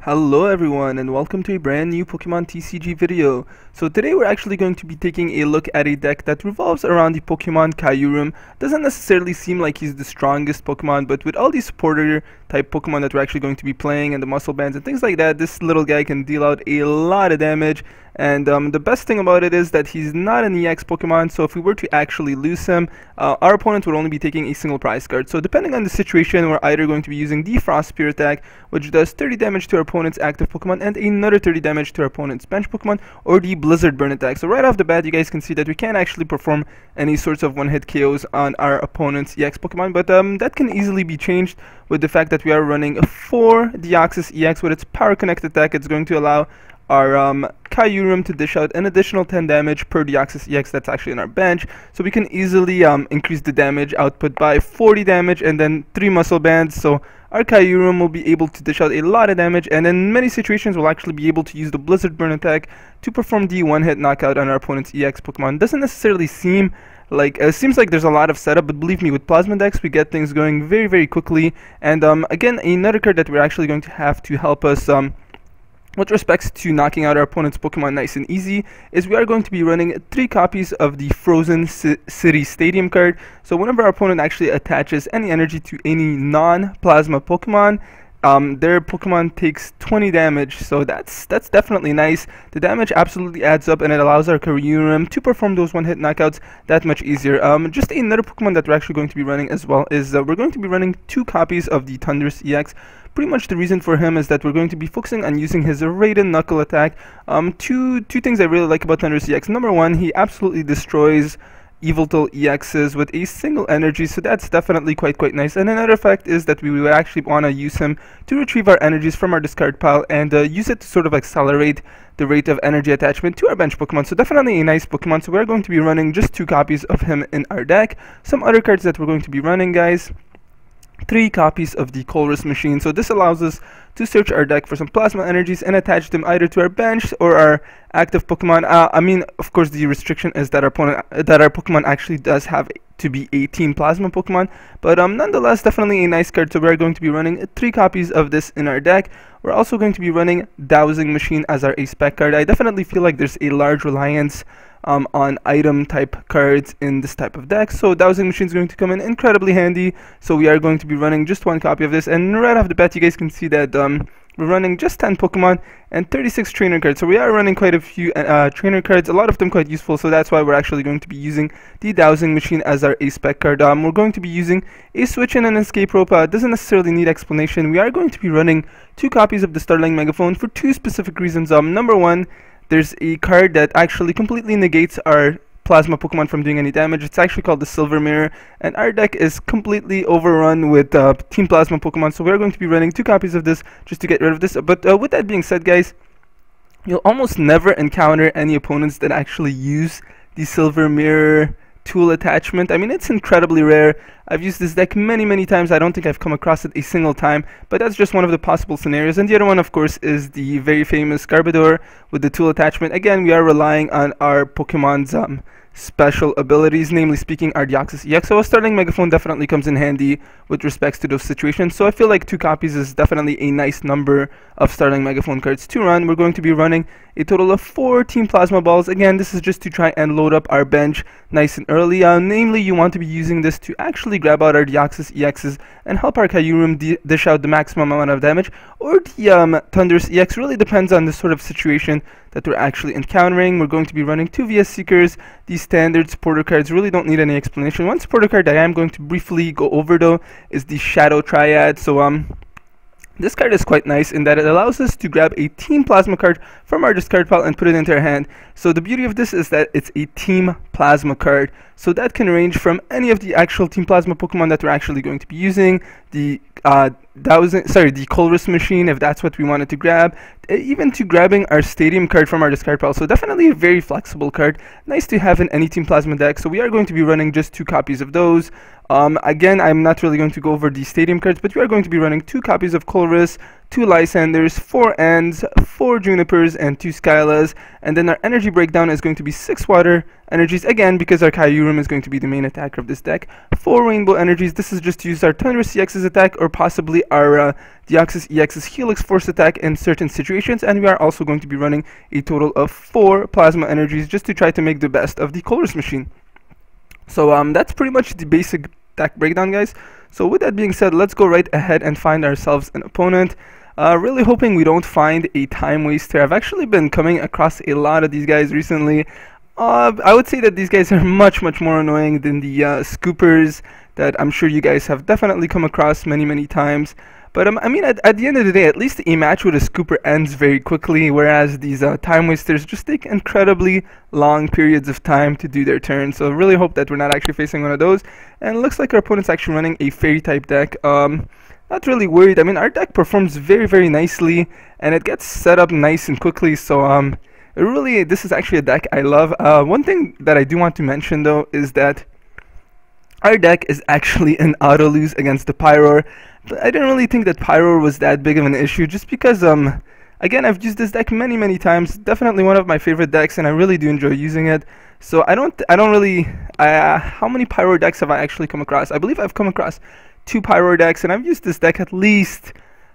Hello everyone and welcome to a brand new Pokemon TCG video. So today we're actually going to be taking a look at a deck that revolves around the Pokemon Kyurem. Doesn't necessarily seem like he's the strongest Pokemon, but with all these supporter type Pokemon that we're actually going to be playing and the muscle bands and things like that, this little guy can deal out a lot of damage. And the best thing about it is that he's not an EX Pokemon, so if we were to actually lose him, our opponent would only be taking a single prize card. So depending on the situation, we're either going to be using the Frost Spear attack, which does 30 damage to our opponent's active Pokemon and another 30 damage to our opponent's bench Pokemon, or the Blizzard Burn attack. So right off the bat, you guys can see that we can't actually perform any sorts of one-hit KOs on our opponent's EX Pokemon, but that can easily be changed with the fact that we are running 4 Deoxys EX with its Power Connect attack. It's going to allow our Kyurem to dish out an additional 10 damage per Deoxys EX that's actually in our bench, so we can easily increase the damage output by 40 damage and then 3 muscle bands. So our Kyurem will be able to dish out a lot of damage, and in many situations we'll actually be able to use the Blizzard Burn attack to perform the one-hit knockout on our opponent's EX Pokemon. Doesn't necessarily seem like seems like there's a lot of setup, but believe me, with Plasma decks we get things going very quickly. And again, another card that we're actually going to have to help us with respects to knocking out our opponent's Pokemon nice and easy is we are going to be running 3 copies of the Frozen City Stadium card. So whenever our opponent actually attaches any energy to any non-Plasma Pokemon, their Pokemon takes 20 damage, so that's definitely nice. The damage absolutely adds up, and it allows our Kyurem to perform those one-hit knockouts that much easier. Just another Pokemon that we're actually going to be running as well is we're going to be running 2 copies of the Thundurus EX. Pretty much the reason for him is that we're going to be focusing on using his Raiden Knuckle attack. Two things I really like about Thundurus EX. Number one, he absolutely destroys Yveltal EXs with a single energy, so that's definitely quite nice. And another fact is that we would actually want to use him to retrieve our energies from our discard pile and use it to sort of accelerate the rate of energy attachment to our bench Pokemon. So definitely a nice Pokemon. So we're going to be running just 2 copies of him in our deck. Some other cards that we're going to be running, guys: 3 copies of the Colress Machine. So this allows us to search our deck for some plasma energies and attach them either to our bench or our active Pokemon. I mean, of course, the restriction is that our Pokemon actually does have to be 18 plasma Pokemon, but nonetheless, definitely a nice card. So we're going to be running 3 copies of this in our deck. We're also going to be running Dowsing Machine as our ace-spec card. I definitely feel like there's a large reliance on item type cards in this type of deck, so Dowsing Machine is going to come in incredibly handy. So we are going to be running just 1 copy of this, and right off the bat you guys can see that we're running just 10 Pokemon and 36 trainer cards. So we are running quite a few trainer cards, a lot of them quite useful, so that's why we're actually going to be using the Dowsing Machine as our ace-spec card. We're going to be using a Switch and an Escape Rope. Doesn't necessarily need explanation. We are going to be running 2 copies of the Starling Megaphone for 2 specific reasons. Number one, there's a card that actually completely negates our Plasma Pokemon from doing any damage. It's actually called the Silver Mirror, and our deck is completely overrun with Team Plasma Pokemon, so we're going to be running 2 copies of this just to get rid of this. But with that being said, guys, you'll almost never encounter any opponents that actually use the Silver Mirror tool attachment. I mean, it's incredibly rare. I've used this deck many times. I don't think I've come across it a single time, but that's just one of the possible scenarios. And the other one, of course, is the very famous Garbodor with the tool attachment. Again, we are relying on our Pokemon's special abilities, namely speaking our Deoxys EX. So a Starling Megaphone definitely comes in handy with respects to those situations. So I feel like 2 copies is definitely a nice number of Starling Megaphone cards to run. We're going to be running a total of 4 Team Plasma Balls. Again, this is just to try and load up our bench nice and early. Namely, you want to be using this to actually grab out our Deoxys EXs and help our Kyurem dish out the maximum amount of damage, or the Thundurus EX. Really depends on the sort of situation that we're actually encountering. We're going to be running 2 VS Seekers. These standard supporter cards really don't need any explanation. One supporter card that I am going to briefly go over, though, is the Shadow Triad. So this card is quite nice in that it allows us to grab a Team Plasma card from our discard pile and put it into our hand. So the beauty of this is that it's a Team Plasma card, so that can range from any of the actual Team Plasma Pokemon that we're actually going to be using, the Colress Machine, if that's what we wanted to grab, even to grabbing our Stadium card from our discard pile. So definitely a very flexible card, nice to have in any Team Plasma deck. So we are going to be running just 2 copies of those. Again, I'm not really going to go over the Stadium cards, but we are going to be running 2 copies of Colress, 2 Lysanders, 4 Ends, 4 Junipers, and 2 Skylas. And then our energy breakdown is going to be 6 Water Energies, again, because our Kyurem is going to be the main attacker of this deck. 4 Rainbow Energies, this is just to use our Thunderous EX's attack, or possibly our Deoxys EX's Helix Force attack in certain situations. And we are also going to be running a total of 4 Plasma Energies, just to try to make the best of the Colress machine. So that's pretty much the basic deck breakdown, guys. So with that being said, let's go right ahead and find ourselves an opponent. Really hoping we don't find a time waster. I've actually been coming across a lot of these guys recently. I would say that these guys are much more annoying than the scoopers that I'm sure you guys have definitely come across many times. But I mean, at the end of the day, at least a match with a scooper ends very quickly, whereas these time wasters just take incredibly long periods of time to do their turn. So really hope that we're not actually facing one of those. And it looks like our opponent's actually running a fairy type deck. Not really worried. I mean, our deck performs very nicely, and it gets set up nice and quickly. So this is actually a deck I love. One thing that I do want to mention though is that our deck is actually an auto lose against the Pyroar. But I didn't really think that Pyroar was that big of an issue, just because again, I've used this deck many times. Definitely one of my favorite decks, and I really do enjoy using it. So I don't really. How many Pyroar decks have I actually come across? I believe I've come across 2 Pyroar decks, and I've used this deck at least,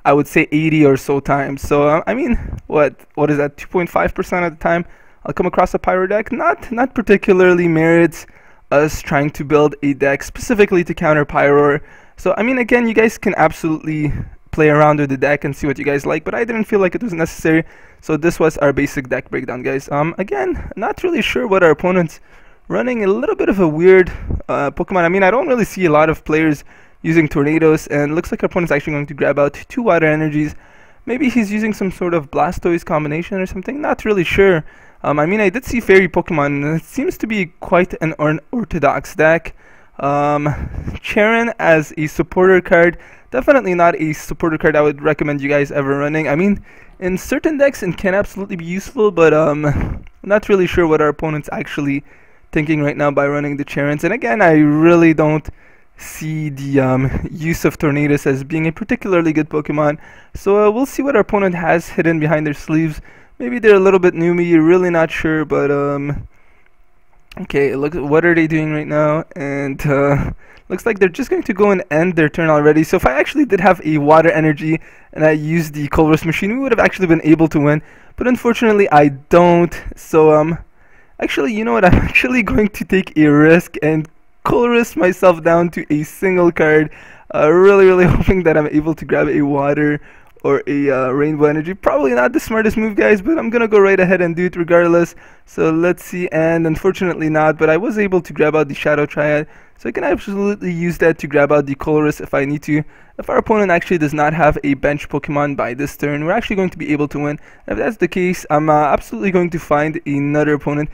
I would say, 80 or so times. So I mean, what is that? 2.5% of the time I'll come across a Pyroar deck. Not particularly merits us trying to build a deck specifically to counter Pyroar. So I mean, again, you guys can absolutely play around with the deck and see what you guys like, but I didn't feel like it was necessary. So this was our basic deck breakdown, guys. Again, not really sure what our opponent's running. A little bit of a weird Pokemon. I mean, I don't really see a lot of players using Tornadoes, and looks like our opponent's actually going to grab out 2 Water Energies. Maybe he's using some sort of Blastoise combination or something, not really sure. I mean, I did see Fairy Pokemon, and it seems to be quite an unorthodox deck. Cheren as a supporter card, definitely not a supporter card I would recommend you guys ever running. I mean, in certain decks it can absolutely be useful, but I'm not really sure what our opponent's actually thinking right now by running the Cherens. And again, I really don't see the use of Tornadus as being a particularly good Pokemon. So we'll see what our opponent has hidden behind their sleeves. Maybe they're a little bit newbie, really not sure, but okay, look, what are they doing right now? And looks like they're just going to go and end their turn already. So if I actually did have a Water Energy and I used the Colress machine, we would have actually been able to win. But unfortunately, I don't. So actually, you know what? I'm actually going to take a risk and Colress myself down to a single card. Really hoping that I'm able to grab a Water or a Rainbow Energy. Probably not the smartest move, guys, but I'm gonna go right ahead and do it regardless. So let's see, and unfortunately not, but I was able to grab out the Shadow Triad, so I can absolutely use that to grab out the Colress if I need to. If our opponent actually does not have a bench Pokemon by this turn, we're actually going to be able to win. If that's the case, I'm absolutely going to find another opponent.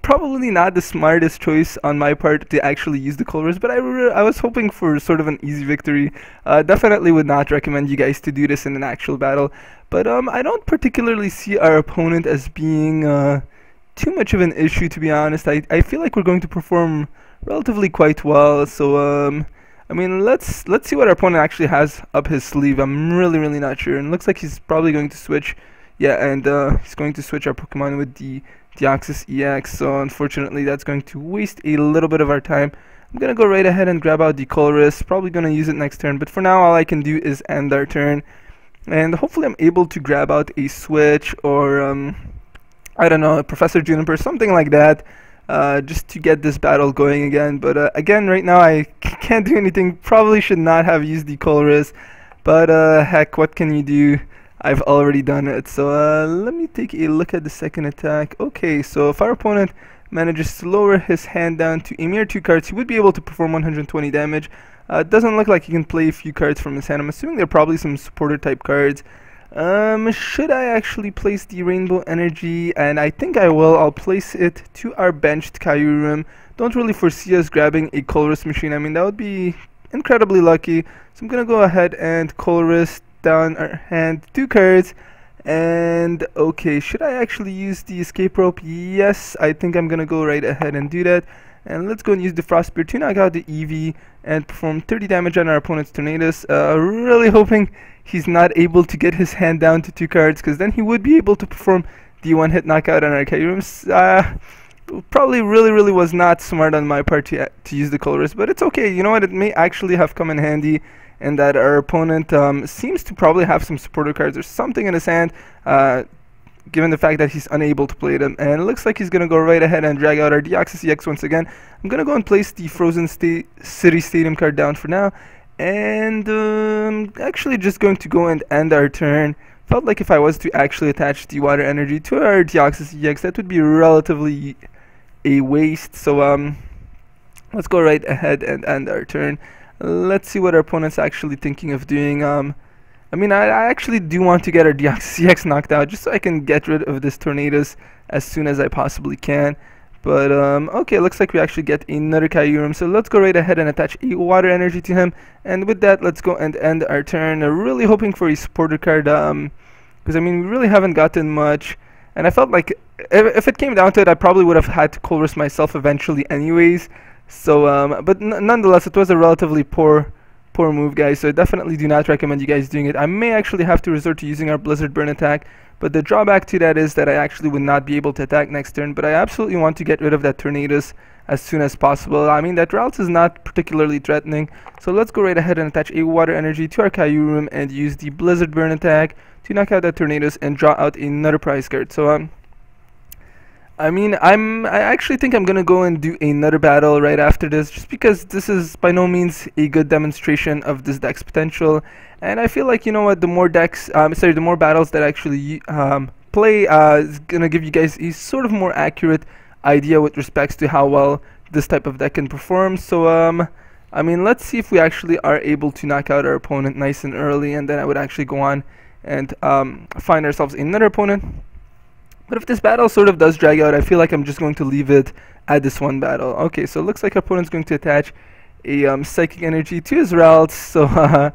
Probably not the smartest choice on my part to actually use the Colress, but I was hoping for sort of an easy victory. Definitely would not recommend you guys to do this in an actual battle, but I don't particularly see our opponent as being too much of an issue, to be honest. I feel like we're going to perform relatively quite well. So I mean, let's see what our opponent actually has up his sleeve. I'm really not sure, and looks like he's probably going to switch. Yeah, and he's going to switch our Pokemon with the Deoxys EX. So unfortunately, that's going to waste a little bit of our time. I'm gonna go right ahead and grab out the Colress. Probably gonna use it next turn, but for now, all I can do is end our turn, and hopefully, I'm able to grab out a switch or I don't know, a Professor Juniper, something like that. Just to get this battle going again. But again, right now I can't do anything. Probably should not have used the Colress, but heck, what can you do? I've already done it. So let me take a look at the second attack. Okay, so if our opponent manages to lower his hand down to a mere 2 cards, he would be able to perform 120 damage. It doesn't look like he can play a few cards from his hand. I'm assuming they're probably some supporter type cards. Should I actually place the Rainbow Energy? And I think I will. I'll place it to our benched Kyurem. Don't really foresee us grabbing a Colress machine. I mean, that would be incredibly lucky. So I'm gonna go ahead and Colress down our hand 2 cards. And okay, should I actually use the escape rope? Yes, I think I'm gonna go right ahead and do that. And let's go and use the Frost Spear to knock out the EV and perform 30 damage on our opponent's Tornadus. Really hoping he's not able to get his hand down to 2 cards, because then he would be able to perform the one-hit knockout on our Kyurem. Probably really was not smart on my part to use the Colorless, but it's okay. You know what, it may actually have come in handy, and that our opponent seems to probably have some supporter cards or something in his hand, given the fact that he's unable to play them. And it looks like he's going to go right ahead and drag out our Deoxys EX once again. I'm going to go and place the Frozen City Stadium card down for now, and actually just going to go and end our turn. Felt like if I was to actually attach the Water Energy to our Deoxys EX, that would be relatively a waste. So let's go right ahead and end our turn. Let's see what our opponent's actually thinking of doing. I mean, I actually do want to get our Deoxys EX knocked out, just so I can get rid of this Tornadus as soon as I possibly can. But okay, looks like we actually get another Kyurem, so let's go right ahead and attach a Water Energy to him. And with that, let's go and end our turn. Really hoping for a supporter card, because I mean, we really haven't gotten much. And I felt like if it came down to it, I probably would have had to Colress myself eventually anyways. So, but nonetheless, it was a relatively poor move, guys. So I definitely do not recommend you guys doing it. I may actually have to resort to using our Blizzard Burn attack, but the drawback to that is that I actually would not be able to attack next turn. But I absolutely want to get rid of that Tornadus as soon as possible. I mean, that route is not particularly threatening. So let's go right ahead and attach a Water Energy to our Kyurem and use the Blizzard Burn attack to knock out that Tornadus and draw out another prize card. So I mean, I actually think I'm gonna go and do another battle right after this, just because this is by no means a good demonstration of this deck's potential. And I feel like, you know what, the more the more battles that I actually play is gonna give you guys a sort of more accurate idea with respects to how well this type of deck can perform. So I mean, let's see if we actually are able to knock out our opponent nice and early, and then I would actually go on and find ourselves another opponent. But if this battle sort of does drag out, I feel like I'm just going to leave it at this one battle. Okay, so it looks like our opponent's going to attach a Psychic Energy to his routes. So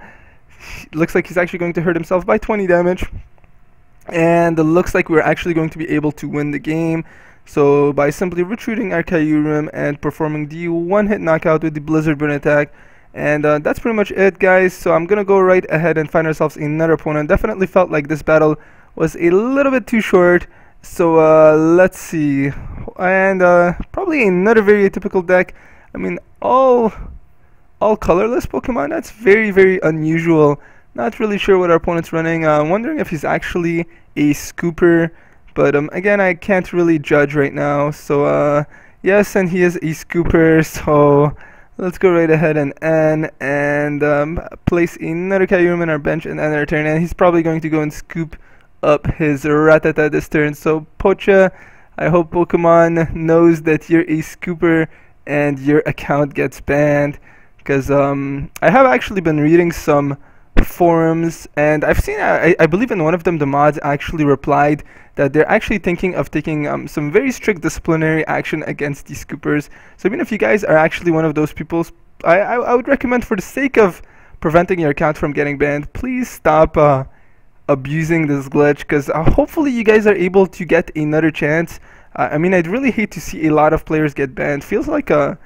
looks like he's actually going to hurt himself by 20 damage. And it looks like we're actually going to be able to win the game. So by simply retreating our Kyurem and performing the one-hit knockout with the Blizzard Burn attack. And that's pretty much it, guys. So I'm going to go right ahead and find ourselves another opponent. Definitely felt like this battle was a little bit too short. So let's see, and probably another very atypical deck. I mean, all colorless Pokemon. That's very unusual. Not really sure what our opponent's running. Wondering if he's actually a Scooper, but again, I can't really judge right now. So yes, and he is a Scooper. So let's go right ahead and place another Kyurem in our bench and end our turn. And he's probably going to go and scoop up his Rattata this turn. So Pocha, I hope Pokemon knows that you're a Scooper and your account gets banned, because I have actually been reading some forums, and I've seen, I believe in one of them the mods actually replied that they're actually thinking of taking some very strict disciplinary action against these Scoopers. So even if you guys are actually one of those people, I would recommend, for the sake of preventing your account from getting banned, please stop abusing this glitch, because hopefully you guys are able to get another chance. I mean, I'd really hate to see a lot of players get banned. Feels like the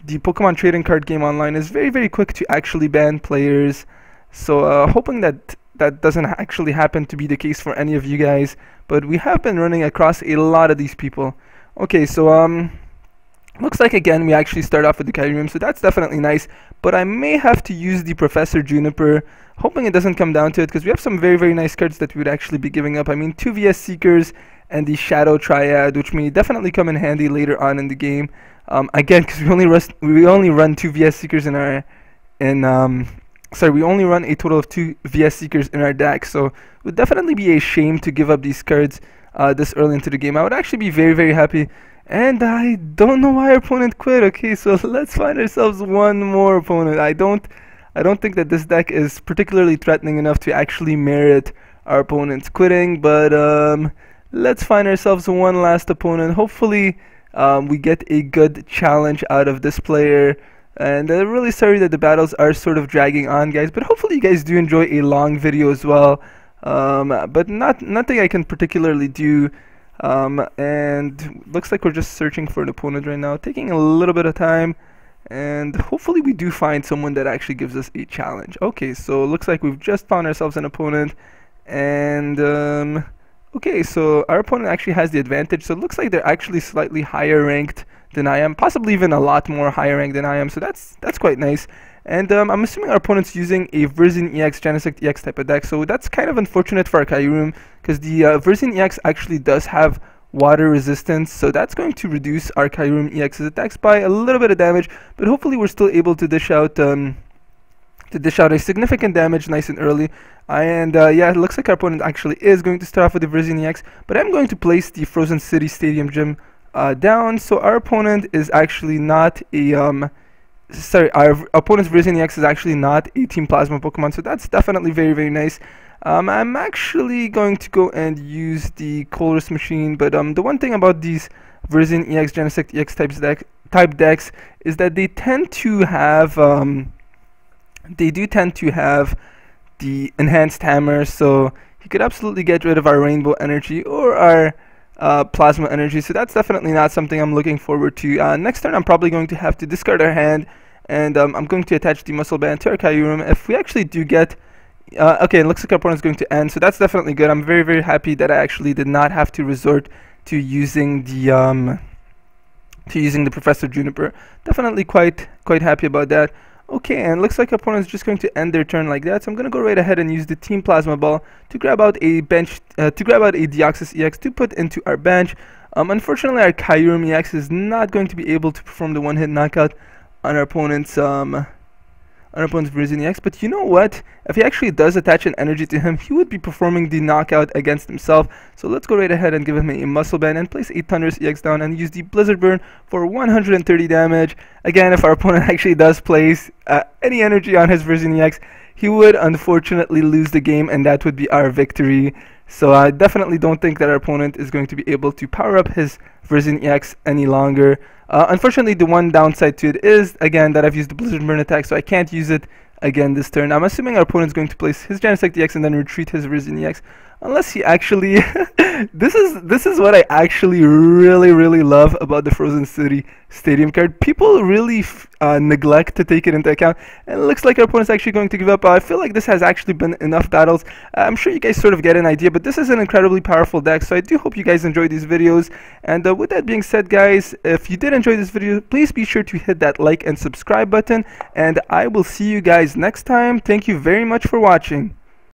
Pokemon trading card game online is very quick to actually ban players. So hoping that that doesn't actually happen to be the case for any of you guys, but we have been running across a lot of these people. Okay, so looks like again we actually start off with the Kyurem, so that's definitely nice. But I may have to use the Professor Juniper, hoping it doesn't come down to it, because we have some very nice cards that we would actually be giving up. I mean, 2 VS Seekers and the Shadow Triad, which may definitely come in handy later on in the game. Again, because we only run 2 VS Seekers in our we only run a total of 2 VS Seekers in our deck, so it would definitely be a shame to give up these cards this early into the game. I would actually be very happy. And I don't know why our opponent quit. Okay, so let's find ourselves one more opponent. I don't think that this deck is particularly threatening enough to actually merit our opponents quitting, but let's find ourselves one last opponent. Hopefully we get a good challenge out of this player. And I'm really sorry that the battles are sort of dragging on, guys, but hopefully you guys do enjoy a long video as well. But nothing I can particularly do And looks like we're just searching for an opponent right now, taking a little bit of time, and hopefully we do find someone that actually gives us a challenge. Okay, so it looks like we've just found ourselves an opponent, and okay, so our opponent actually has the advantage, so it looks like they're actually slightly higher ranked than I am, possibly even a lot more higher ranked than I am, so that's quite nice. And I'm assuming our opponent's using a Version EX, Genesect EX type of deck, so that's kind of unfortunate for our Kyurem, because the Version EX actually does have water resistance, so that's going to reduce our Kyurem EX's attacks by a little bit of damage, but hopefully we're still able to dish out a significant damage nice and early. And yeah, it looks like our opponent actually is going to start off with the Version EX, but I'm going to place the Frozen City Stadium Gym down, so our opponent is actually not a our opponent's Version EX is actually not a Team Plasma Pokemon, so that's definitely very, very nice. I'm actually going to go and use the Colress Machine, but the one thing about these Version EX, Genesect EX type decks is that they tend to have the Enhanced Hammer, so he could absolutely get rid of our Rainbow Energy or our Plasma Energy, so that's definitely not something I'm looking forward to. Next turn I'm probably going to have to discard our hand, and I'm going to attach the Muscle Band to our Kyurem. If we actually do get okay, it looks like our opponent's going to end, so that's definitely good. I'm very, very happy that I actually did not have to resort to using the Professor Juniper. Definitely quite happy about that. Okay, and it looks like our opponent's just going to end their turn like that, so I'm going to go right ahead and use the Team Plasma Ball to grab out a Deoxys EX to put into our bench. Unfortunately, our Kyurem EX is not going to be able to perform the one-hit knockout on our opponent's Version EX, but you know what? If he actually does attach an energy to him, he would be performing the knockout against himself. So let's go right ahead and give him a Muscle Band and place a Thunderous EX down and use the Blizzard Burn for 130 damage. Again, if our opponent actually does place any energy on his Version EX, he would unfortunately lose the game, and that would be our victory. So I definitely don't think that our opponent is going to be able to power up his Version EX any longer. Unfortunately, the one downside to it is, again, that I've used the Blizzard Burn attack, so I can't use it again this turn. I'm assuming our opponent's going to place his Genesect EX and then retreat his Version EX, unless he actually this is what I actually really love about the Frozen City Stadium card. People really neglect to take it into account, and it looks like our opponent's actually going to give up. I feel like this has actually been enough battles. I'm sure you guys sort of get an idea, but this is an incredibly powerful deck, so I do hope you guys enjoyed these videos. And with that being said, guys, if you did enjoy this video, please be sure to hit that like and subscribe button, and I will see you guys next time. Thank you very much for watching.